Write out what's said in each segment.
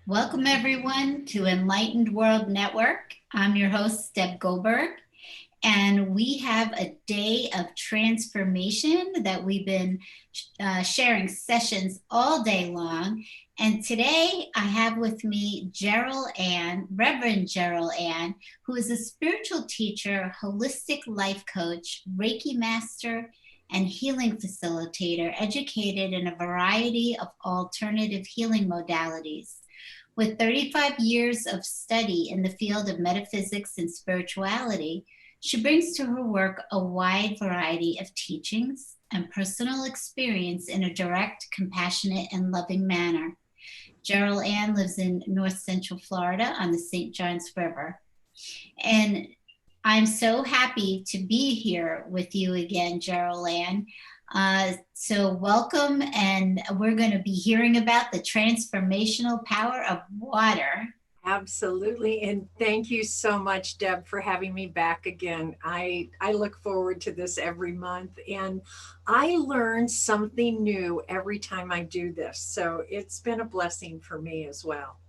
Welcome, everyone, to Enlightened World Network. I'm your host, Deb Goldberg, and we have a day of transformation that we've been sharing sessions all day long. And today I have with me Reverend Jeryl Anne, who is a spiritual teacher, holistic life coach, Reiki Master, and healing facilitator, educated in a variety of alternative healing modalities. With 35 years of study in the field of metaphysics and spirituality, she brings to her work a wide variety of teachings and personal experience in a direct, compassionate, and loving manner. Jeryl Anne lives in North Central Florida on the St. Johns River. And I'm so happy to be here with you again, Jeryl Anne. So welcome, and we're going to be hearing about the transformational power of water. Absolutely. And thank you so much, Deb, for having me back again. I look forward to this every month, and I learn something new every time I do this. So it's been a blessing for me as well.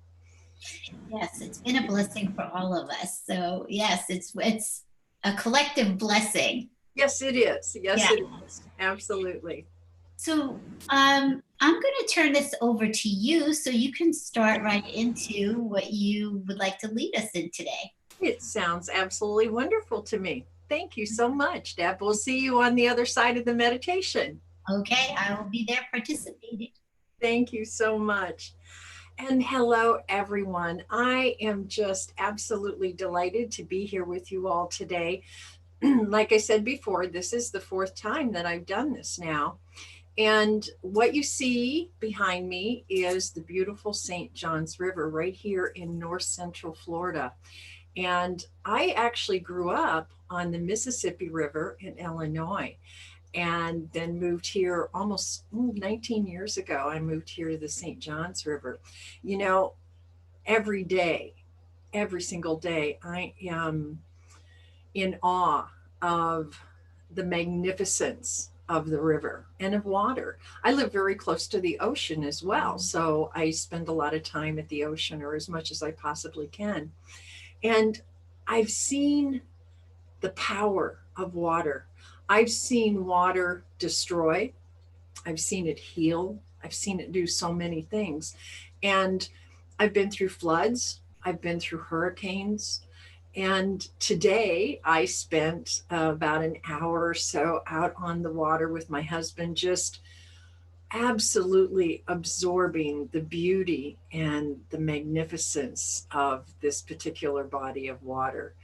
Yes, it's been a blessing for all of us. So yes, it's a collective blessing. Yes, it is. Yes, Yeah. it is. Absolutely. So I'm going to turn this over to you so you can start right into what you would like to lead us in today. It sounds absolutely wonderful to me. Thank you so much, Deb. We'll see you on the other side of the meditation. Okay, I will be there participating. Thank you so much. And hello, everyone. I am just absolutely delighted to be here with you all today. Like I said before, this is the fourth time that I've done this now. And what you see behind me is the beautiful St. Johns River right here in North Central Florida. And I actually grew up on the Mississippi River in Illinois and then moved here almost 19 years ago. I moved here to the St. Johns River. You know, every day, every single day, I am in awe of the magnificence of the river and of water. I live very close to the ocean as well. So I spend a lot of time at the ocean, or as much as I possibly can. And I've seen the power of water. I've seen water destroy, I've seen it heal, I've seen it do so many things. And I've been through floods, I've been through hurricanes. And today I spent about an hour or so out on the water with my husband, just absolutely absorbing the beauty and the magnificence of this particular body of water.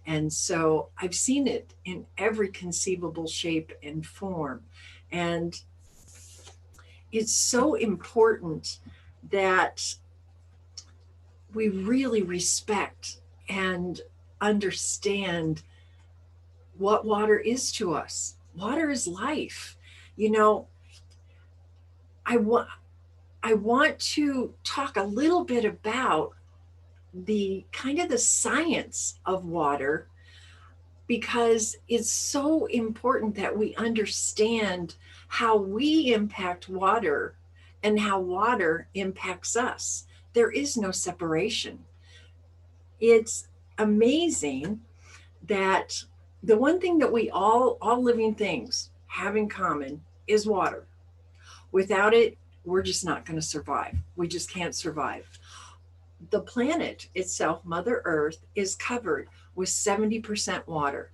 And so I've seen it in every conceivable shape and form. And it's so important that we really respect and understand what water is to us. Water is life. You know, I want I want to talk a little bit about the kind of the science of water, because it's so important that we understand how we impact water and how water impacts us. There is no separation. It's amazing that the one thing that we all living things have in common is water. Without it, we're just not going to survive. We just can't survive. The planet itself, Mother Earth, is covered with 70% water.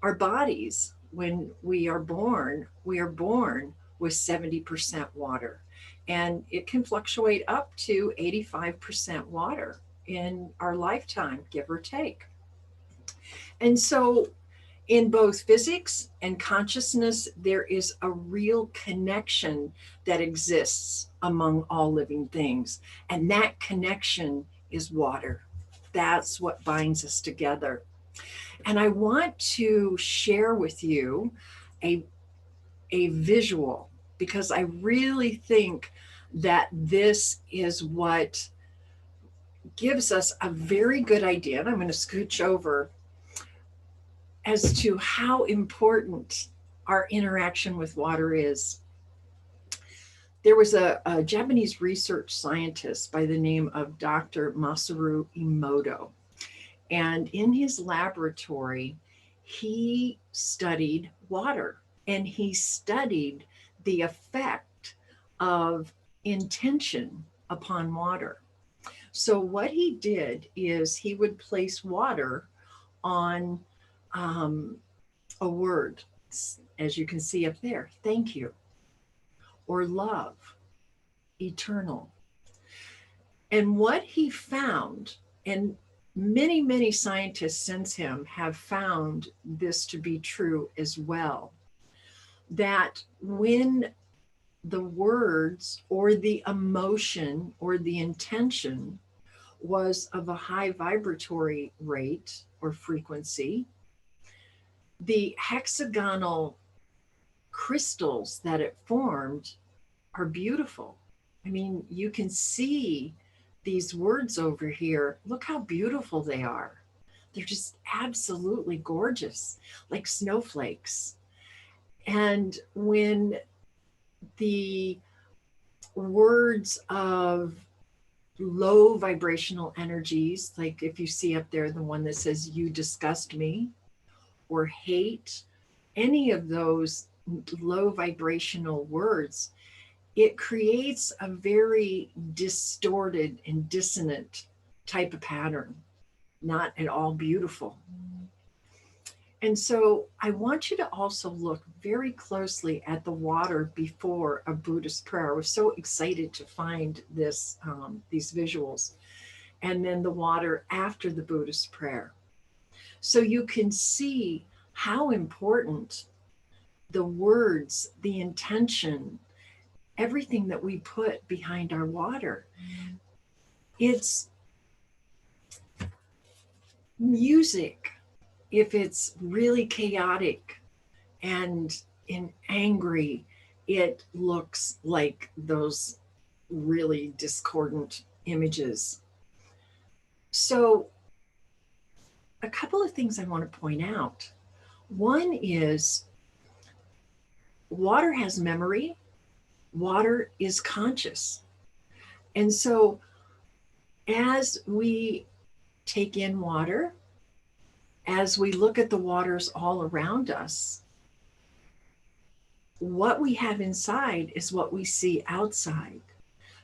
Our bodies, when we are born with 70% water. And it can fluctuate up to 85% water in our lifetime, give or take. And so, in both physics and consciousness, there is a real connection that exists among all living things. And that connection is water. That's what binds us together. And I want to share with you a, a visual, because I really think that this is what gives us a very good idea. And I'm going to scooch over as to how important our interaction with water is. there was a Japanese research scientist by the name of Dr. Masaru Emoto. And in his laboratory, he studied water, and he studied the effect of intention upon water. So what he did is he would place water on a word, as you can see up there, thank you, or love, eternal. And what he found, and many, many scientists since him have found this to be true as well, that when the words or the emotion or the intention was of a high vibratory rate or frequency, the hexagonal crystals that it formed are beautiful. I mean, you can see these words over here. Look how beautiful they are. They're just absolutely gorgeous, like snowflakes. And when the words of low vibrational energies, like if you see up there, the one that says, you disgust me, or hate, any of those low vibrational words, it creates a very distorted and dissonant type of pattern, not at all beautiful. And so I want you to also look very closely at the water before a Buddhist prayer. I was so excited to find this, these visuals, and then the water after the Buddhist prayer. So you can see how important the words, the intention, everything that we put behind our water. It's music. If it's really chaotic and angry, it looks like those really discordant images. So a couple of things I want to point out. One is water has memory. Water is conscious. And so as we take in water, as we look at the waters all around us, what we have inside is what we see outside.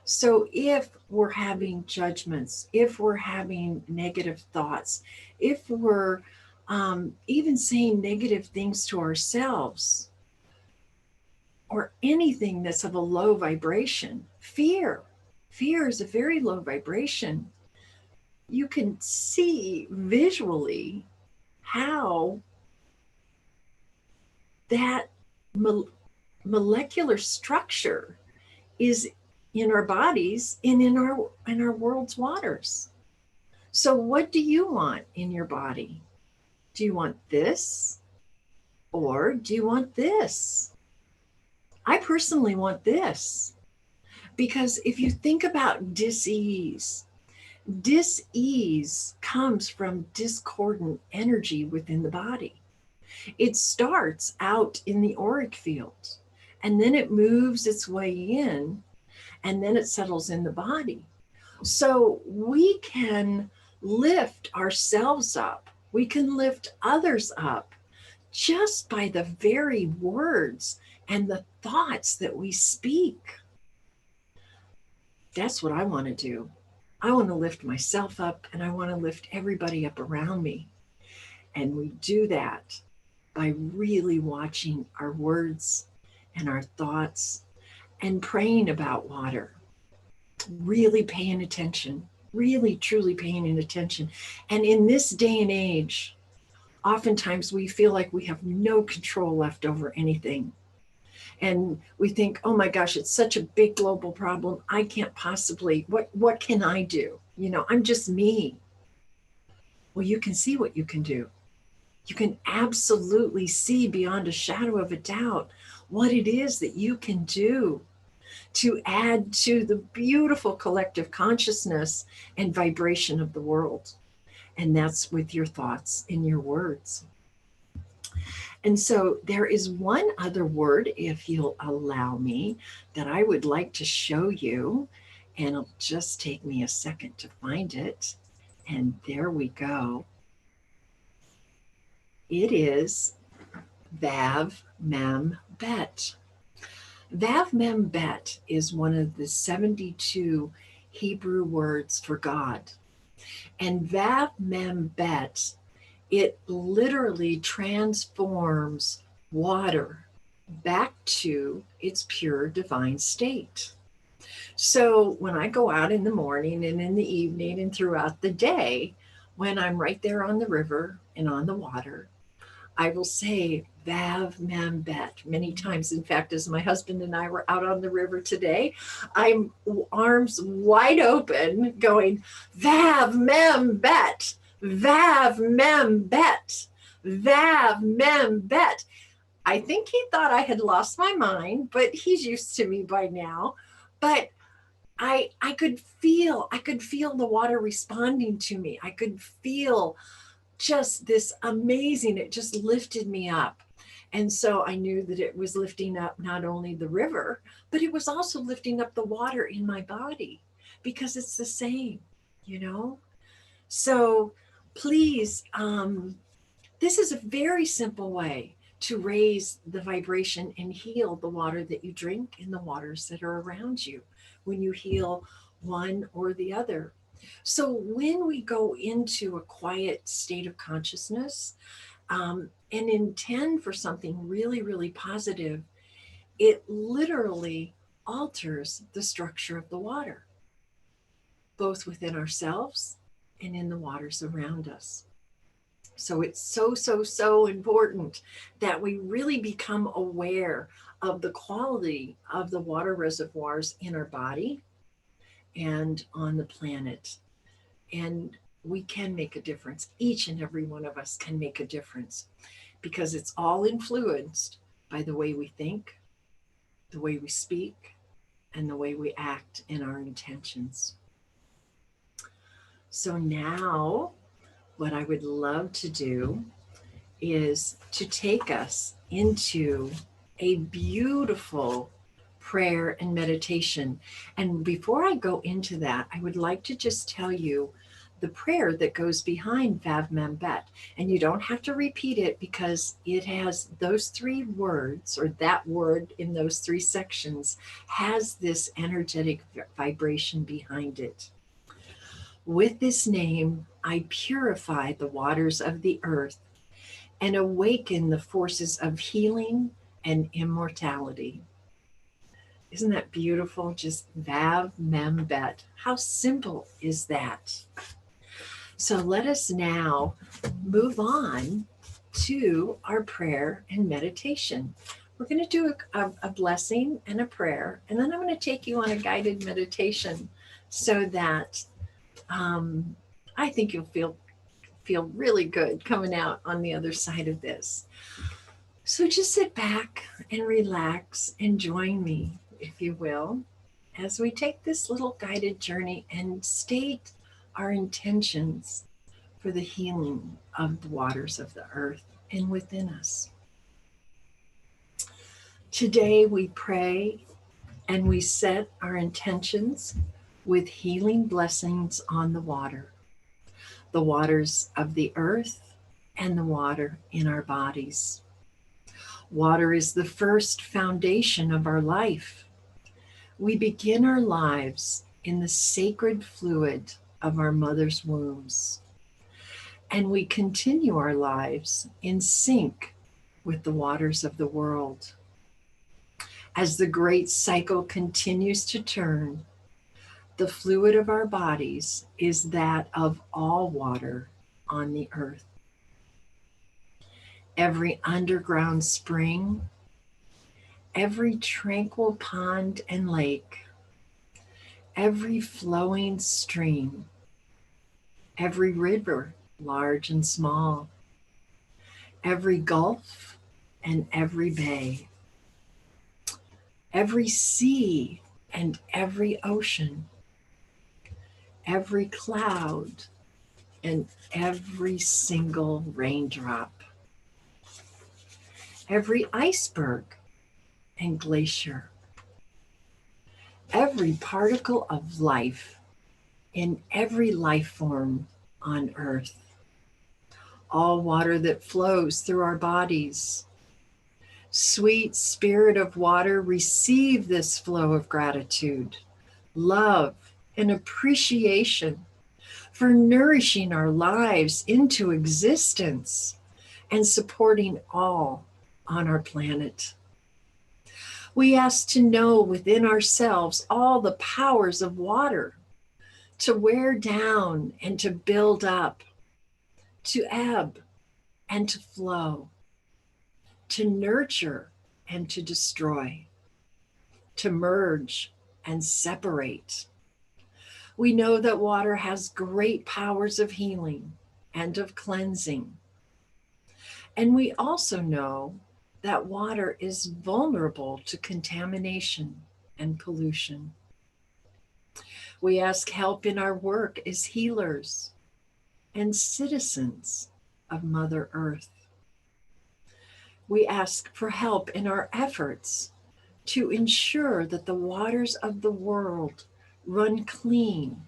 So if we're having judgments, if we're having negative thoughts, if we're even saying negative things to ourselves, or anything that's of a low vibration, fear is a very low vibration. You can see visually how that molecular structure is in our bodies and in our world's waters. So what do you want in your body? Do you want this, or do you want this? I personally want this, because if you think about dis-ease comes from discordant energy within the body. It starts out in the auric field, and then it moves its way in, and then it settles in the body. So we can lift ourselves up. We can lift others up just by the very words and the thoughts that we speak. That's what I want to do. I want to lift myself up, and I want to lift everybody up around me. And we do that by really watching our words and our thoughts and praying about water, really paying attention, really truly paying attention. And in this day and age, oftentimes we feel like we have no control left over anything. And we think, oh my gosh, it's such a big global problem. I can't possibly, what can I do? You know, I'm just me. Well, you can see what you can do. You can absolutely see beyond a shadow of a doubt what it is that you can do to add to the beautiful collective consciousness and vibration of the world. And that's with your thoughts and your words. And so there is one other word, if you'll allow me, that I would like to show you. And it'll just take me a second to find it. And there we go. It is Vav Mem Bet. Vav Mem Bet is one of the 72 Hebrew words for God. And Vav Mem Bet, it literally transforms water back to its pure divine state. So when I go out in the morning and in the evening and throughout the day, when I'm right there on the river and on the water, I will say Vav Mem Bet many times. In fact, as my husband and I were out on the river today, I'm arms wide open going, Vav Mem Bet, Vav Mem Bet, Vav Mem Bet. I think he thought I had lost my mind, but he's used to me by now. But I could feel the water responding to me. I could feel just this amazing, it just lifted me up. And so I knew that it was lifting up not only the river, but it was also lifting up the water in my body, because it's the same, you know? So please, this is a very simple way to raise the vibration and heal the water that you drink and the waters that are around you when you heal one or the other. So when we go into a quiet state of consciousness and intend for something really, really positive, it literally alters the structure of the water, both within ourselves and in the waters around us. So it's so important that we really become aware of the quality of the water reservoirs in our body and on the planet. And we can make a difference. Each and every one of us can make a difference, because it's all influenced by the way we think, the way we speak, and the way we act in our intentions. So now what I would love to do is to take us into a beautiful prayer and meditation. And before I go into that, I would like to just tell you the prayer that goes behind Vav Mem Bet. And you don't have to repeat it, because it has those three words, or that word in those three sections has this energetic vibration behind it. With this name, I purify the waters of the earth and awaken the forces of healing and immortality. Isn't that beautiful? Just Vav Mem Bet. How simple is that? So let us now move on to our prayer and meditation. We're going to do a blessing and a prayer, and then I'm going to take you on a guided meditation so that I think you'll feel really good coming out on the other side of this. So just sit back and relax and join me, if you will, as we take this little guided journey and state our intentions for the healing of the waters of the earth and within us. Today we pray and we set our intentions with healing blessings on the waters of the earth and the water in our bodies. Water is the first foundation of our life. We begin our lives in the sacred fluid of our mother's wombs, and we continue our lives in sync with the waters of the world. As the great cycle continues to turn, the fluid of our bodies is that of all water on the earth. Every underground spring, every tranquil pond and lake, every flowing stream, every river, large and small, every gulf and every bay, every sea and every ocean, every cloud and every single raindrop, every iceberg and glacier, every particle of life in every life form on earth, all water that flows through our bodies. Sweet Spirit of water, receive this flow of gratitude, love, and appreciation for nourishing our lives into existence and supporting all on our planet. We ask to know within ourselves all the powers of water to wear down and to build up, to ebb and to flow, to nurture and to destroy, to merge and separate. We know that water has great powers of healing and of cleansing. And we also know that water is vulnerable to contamination and pollution. We ask help in our work as healers and citizens of Mother Earth. We ask for help in our efforts to ensure that the waters of the world run clean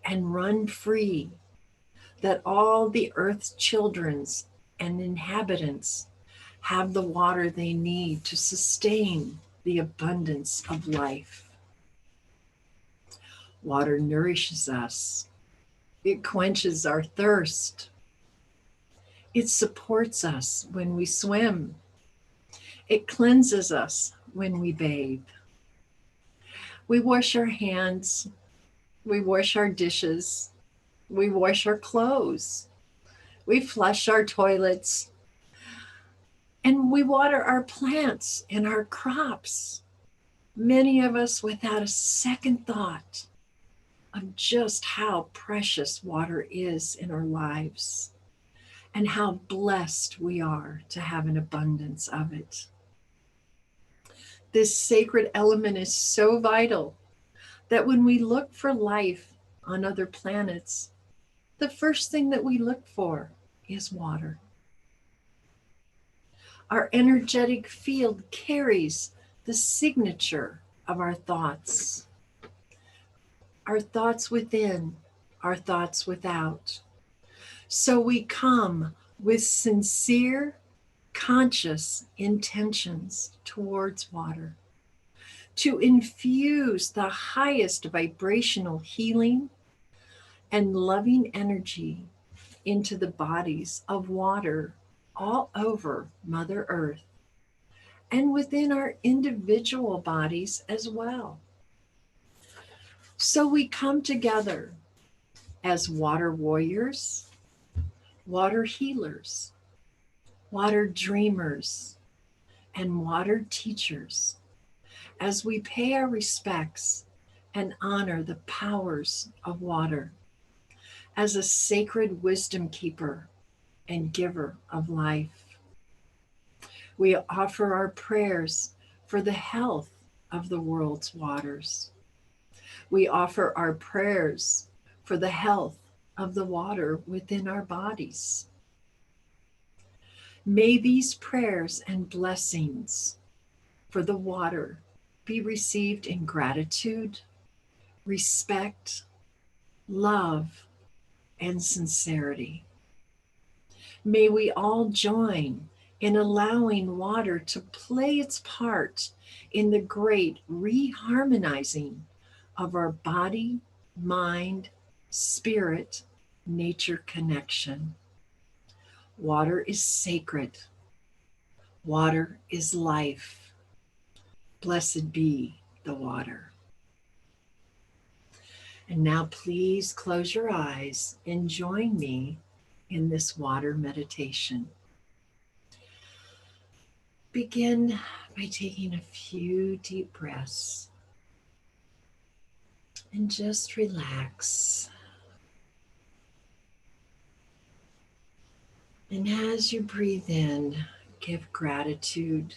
and run free, that all the earth's children's and inhabitants have the water they need to sustain the abundance of life. Water nourishes us. It quenches our thirst. It supports us when we swim. It cleanses us when we bathe. We wash our hands. We wash our dishes. We wash our clothes. We flush our toilets. And we water our plants and our crops. Many of us without a second thought of just how precious water is in our lives and how blessed we are to have an abundance of it. This sacred element is so vital that when we look for life on other planets, the first thing that we look for is water. Our energetic field carries the signature of our thoughts within, our thoughts without. So we come with sincere, conscious intentions towards water to infuse the highest vibrational healing and loving energy into the bodies of water all over Mother Earth and within our individual bodies as well. So we come together as water warriors, water healers, water dreamers, and water teachers as we pay our respects and honor the powers of water as a sacred wisdom keeper and giver of life. We offer our prayers for the health of the world's waters. We offer our prayers for the health of the water within our bodies. May these prayers and blessings for the water be received in gratitude, respect, love, and sincerity. May we all join in allowing water to play its part in the great reharmonizing of our body, mind, spirit, nature connection. Water is sacred. Water is life. Blessed be the water. And now please close your eyes and join me in this water meditation. Begin by taking a few deep breaths and just relax. And as you breathe in, give gratitude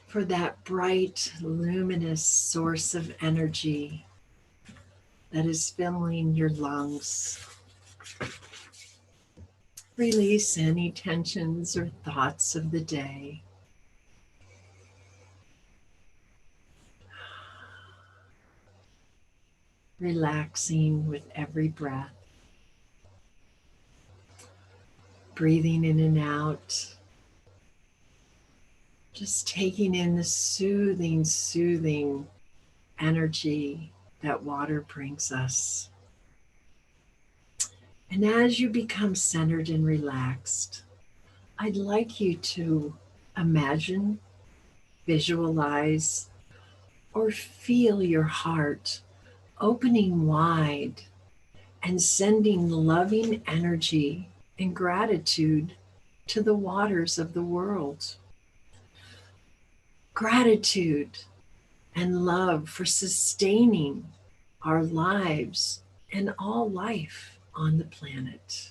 for that bright, luminous source of energy that is filling your lungs. Release any tensions or thoughts of the day. Relaxing with every breath. Breathing in and out. Just taking in the soothing, soothing energy that water brings us. And as you become centered and relaxed, I'd like you to imagine, visualize, or feel your heart opening wide and sending loving energy and gratitude to the waters of the world. Gratitude and love for sustaining our lives and all life on the planet.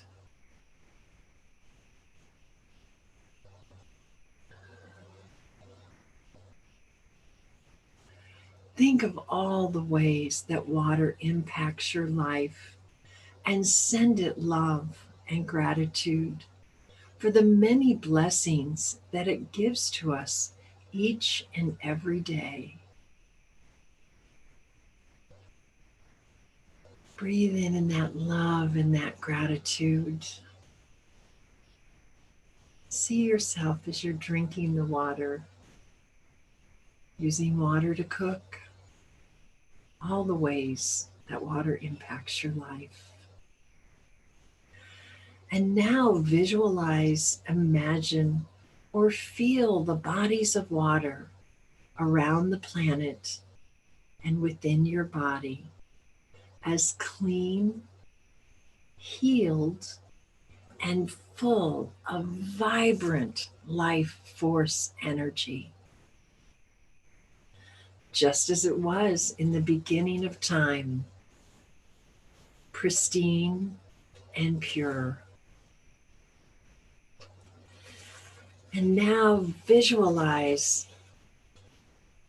Think of all the ways that water impacts your life and send it love and gratitude for the many blessings that it gives to us each and every day. Breathe in that love and that gratitude. See yourself as you're drinking the water, using water to cook, all the ways that water impacts your life. And now visualize, imagine, or feel the bodies of water around the planet and within your body as clean, healed, and full of vibrant life force energy. Just as it was in the beginning of time, pristine and pure. And now visualize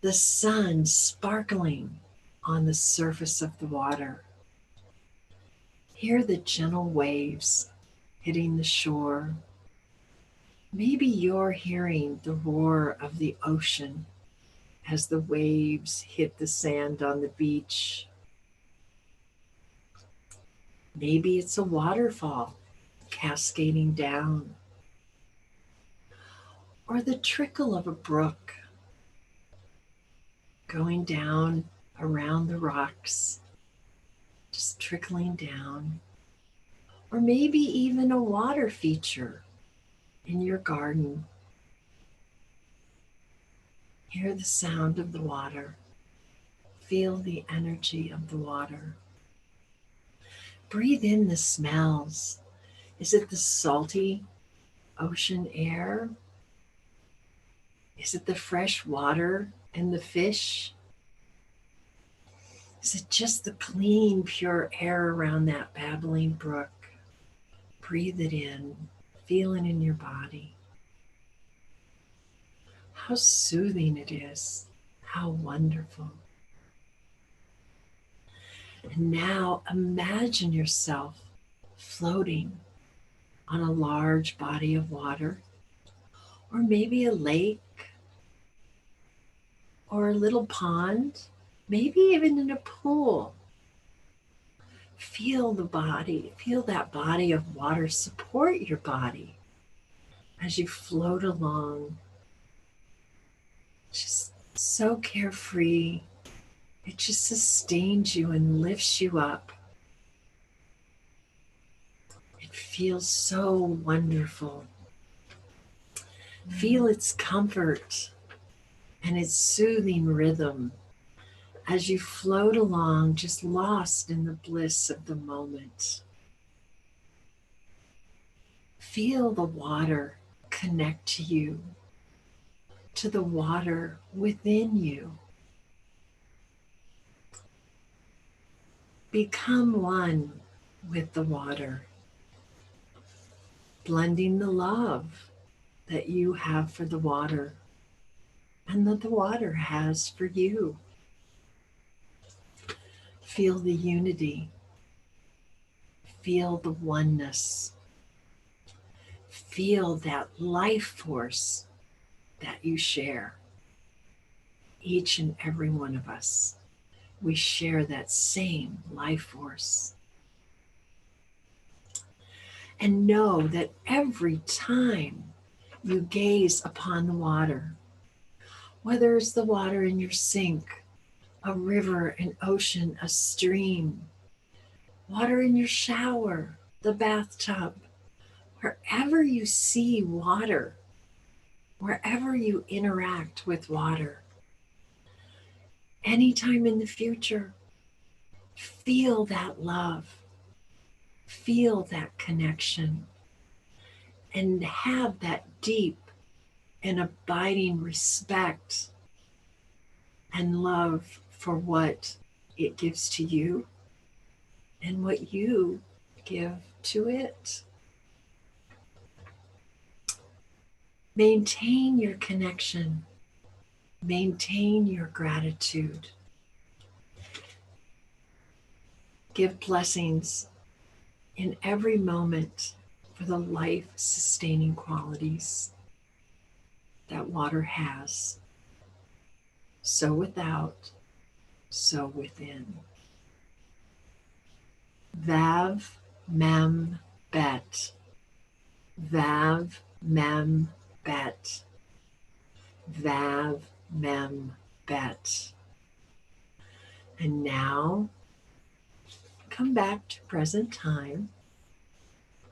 the sun sparkling on the surface of the water. Hear the gentle waves hitting the shore. Maybe you're hearing the roar of the ocean as the waves hit the sand on the beach. Maybe it's a waterfall cascading down, or the trickle of a brook going down around the rocks, just trickling down, or maybe even a water feature in your garden. Hear the sound of the water. Feel the energy of the water. Breathe in the smells. Is it the salty ocean air? Is it the fresh water and the fish? Is it just the clean, pure air around that babbling brook? Breathe it in. Feel it in your body. How soothing it is. How wonderful. And now imagine yourself floating on a large body of water, or maybe a lake, or a little pond, maybe even in a pool. Feel the body, feel that body of water support your body as you float along. Just so carefree. It just sustains you and lifts you up. It feels so wonderful. Feel its comfort and its soothing rhythm as you float along, just lost in the bliss of the moment. Feel the water connect to you, to the water within you. Become one with the water, blending the love that you have for the water and that the water has for you. Feel the unity. Feel the oneness. feel that life force that you share. Each and every one of us, we share that same life force. And know that every time you gaze upon the water, whether it's the water in your sink, a river, an ocean, a stream, water in your shower, the bathtub, wherever you see water, wherever you interact with water, anytime in the future, feel that love, feel that connection, and have that deep and abiding respect and love for what it gives to you and what you give to it. Maintain your connection. Maintain your gratitude. Give blessings in every moment for the life-sustaining qualities that water has. So without, so within. Vav mem bet. Vav mem bet. Vav mem bet. And now, come back to present time,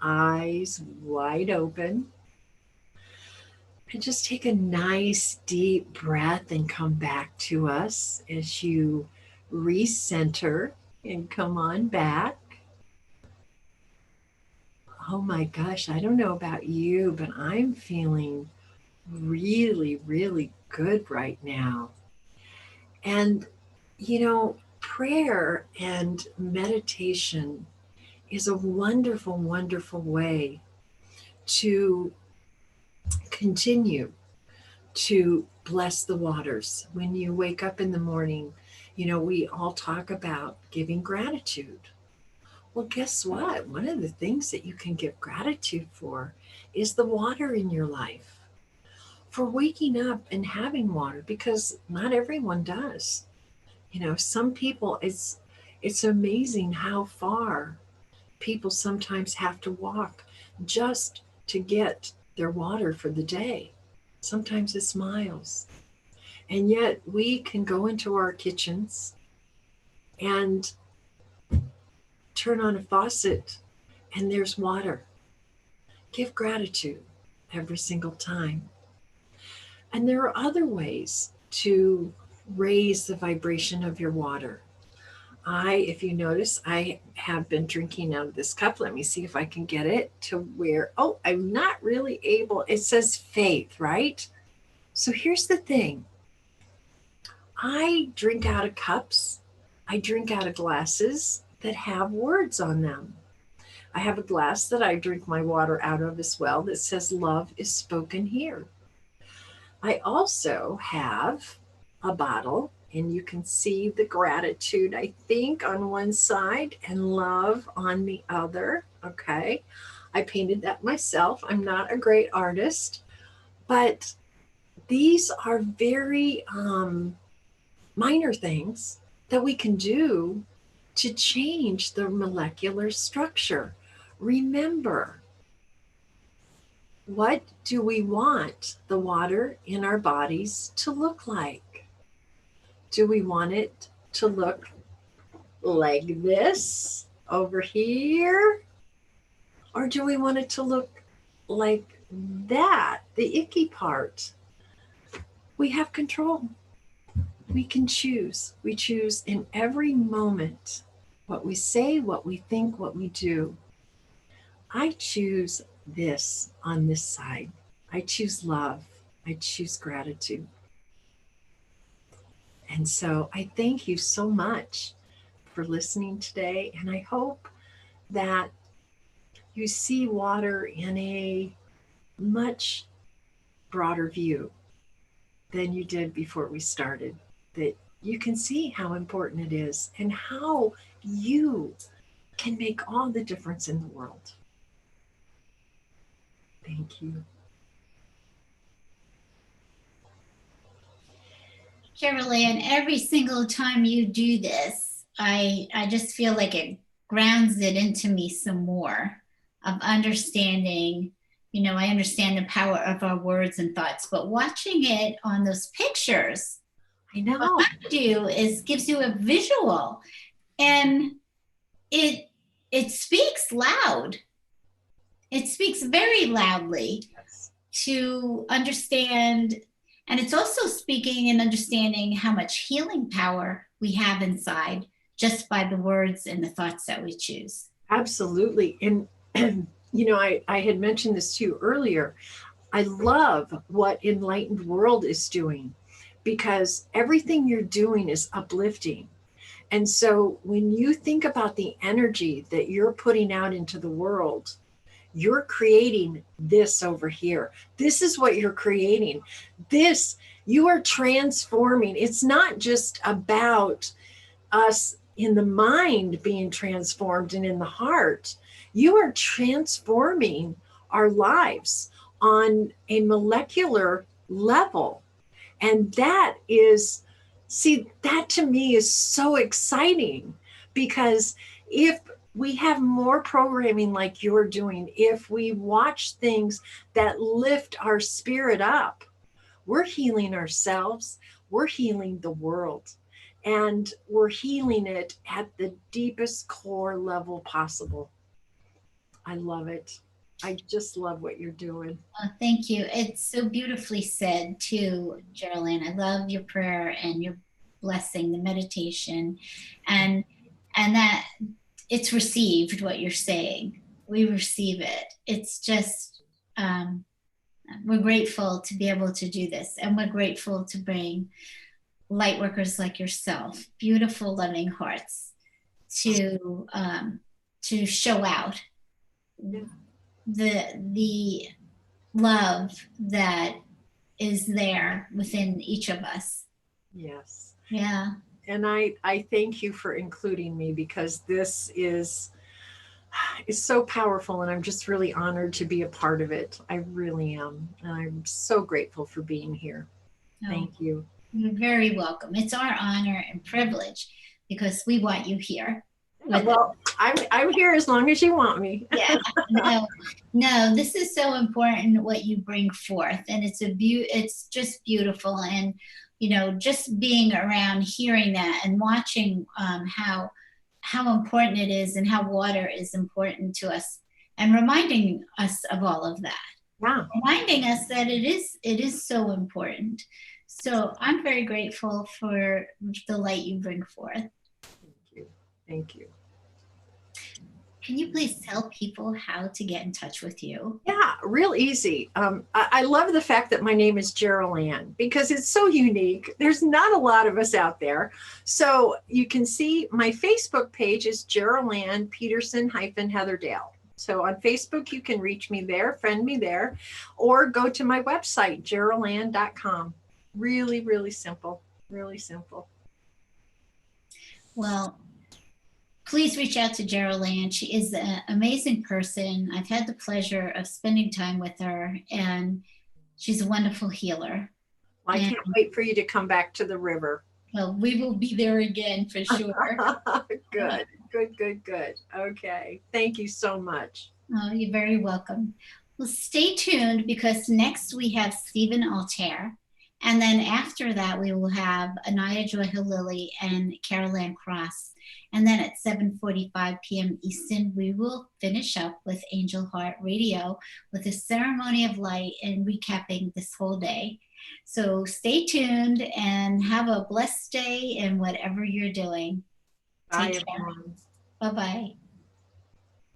eyes wide open, and just take a nice deep breath and come back to us as you recenter and come on back. Oh my gosh, I don't know about you, but I'm feeling really, really good right now. And, prayer and meditation is a wonderful, wonderful way to continue to bless the waters. When you wake up in the morning, we all talk about giving gratitude. Well, guess what? One of the things that you can give gratitude for is the water in your life. For waking up and having water, because not everyone does. Some people, it's amazing how far people sometimes have to walk just to get their water for the day. Sometimes it's miles. And yet we can go into our kitchens and turn on a faucet and there's water. Give gratitude every single time. And there are other ways to raise the vibration of your water. If you notice, I have been drinking out of this cup. Let me see if I can get it to where, I'm not really able. It says faith, right? So here's the thing. I drink out of cups. I drink out of glasses that have words on them. I have a glass that I drink my water out of as well that says love is spoken here. I also have a bottle, and you can see the gratitude, I think, on one side and love on the other. Okay. I painted that myself. I'm not a great artist, but these are very minor things that we can do to change the molecular structure. Remember, what do we want the water in our bodies to look like? Do we want it to look like this over here? Or do we want it to look like that, the icky part? We have control. We can choose. We choose in every moment what we say, what we think, what we do. I choose this on this side. I choose love. I choose gratitude. And so I thank you so much for listening today. And I hope that you see water in a much broader view than you did before we started. That you can see how important it is and how you can make all the difference in the world. Thank you. Jeryl Anne, every single time you do this, I just feel like it grounds it into me some more of understanding. You know, I understand the power of our words and thoughts, but watching it on those pictures, I know. what I do is gives you a visual, and it speaks loud. It speaks very loudly to understand. And it's also speaking and understanding how much healing power we have inside just by the words and the thoughts that we choose. Absolutely. And, you know, I had mentioned this to you earlier. I love what Enlightened World is doing because everything you're doing is uplifting. And so when you think about the energy that you're putting out into the world, you're creating this over here. This is what you're creating. This, you are transforming. It's not just about us in the mind being transformed and in the heart. You are transforming our lives on a molecular level. And that is, see, that to me is so exciting because if we have more programming like you're doing, if we watch things that lift our spirit up, we're healing ourselves, we're healing the world, and we're healing it at the deepest core level possible. I love it. I just love what you're doing. Oh, thank you. It's so beautifully said too, Jeryl Anne. I love your prayer and your blessing, the meditation, and that it's received what you're saying. We receive it. It's just we're grateful to be able to do this, and we're grateful to bring light workers like yourself, beautiful, loving hearts, to show out the love that is there within each of us. Yes. Yeah. And I thank you for including me because this is so powerful and I'm just really honored to be a part of it. I really am. And I'm so grateful for being here. Thank you. You're very welcome. It's our honor and privilege because we want you here. Well, I'm here as long as you want me. Yeah, no, this is so important what you bring forth, and it's just beautiful, and you know, just being around, hearing that, and watching how important it is, and how water is important to us, and reminding us of all of that. Yeah, reminding us that it is so important. So I'm very grateful for the light you bring forth. Thank you. Thank you. Can you please tell people how to get in touch with you? Yeah, real easy. I love the fact that my name is Jeryl Anne because it's so unique. There's not a lot of us out there. So you can see my Facebook page is Jeryl Anne Peterson Heatherdale. So on Facebook, you can reach me there, friend me there, or go to my website, jerylanne.com. Really, really simple. Really simple. Well, please reach out to Jeryl Anne. She is an amazing person. I've had the pleasure of spending time with her, and she's a wonderful healer. I can't wait for you to come back to the river. Well, we will be there again for sure. Good. Okay. Thank you so much. Oh, you're very welcome. Well, stay tuned because next we have Stephen Altair. And then after that, we will have Anayah Joy Holilly and Carrlee. And then at 7:45 p.m. Eastern, we will finish up with Angel Heart Radio with a ceremony of light and recapping this whole day. So stay tuned and have a blessed day in whatever you're doing. Bye, Take care. everyone. Bye-bye.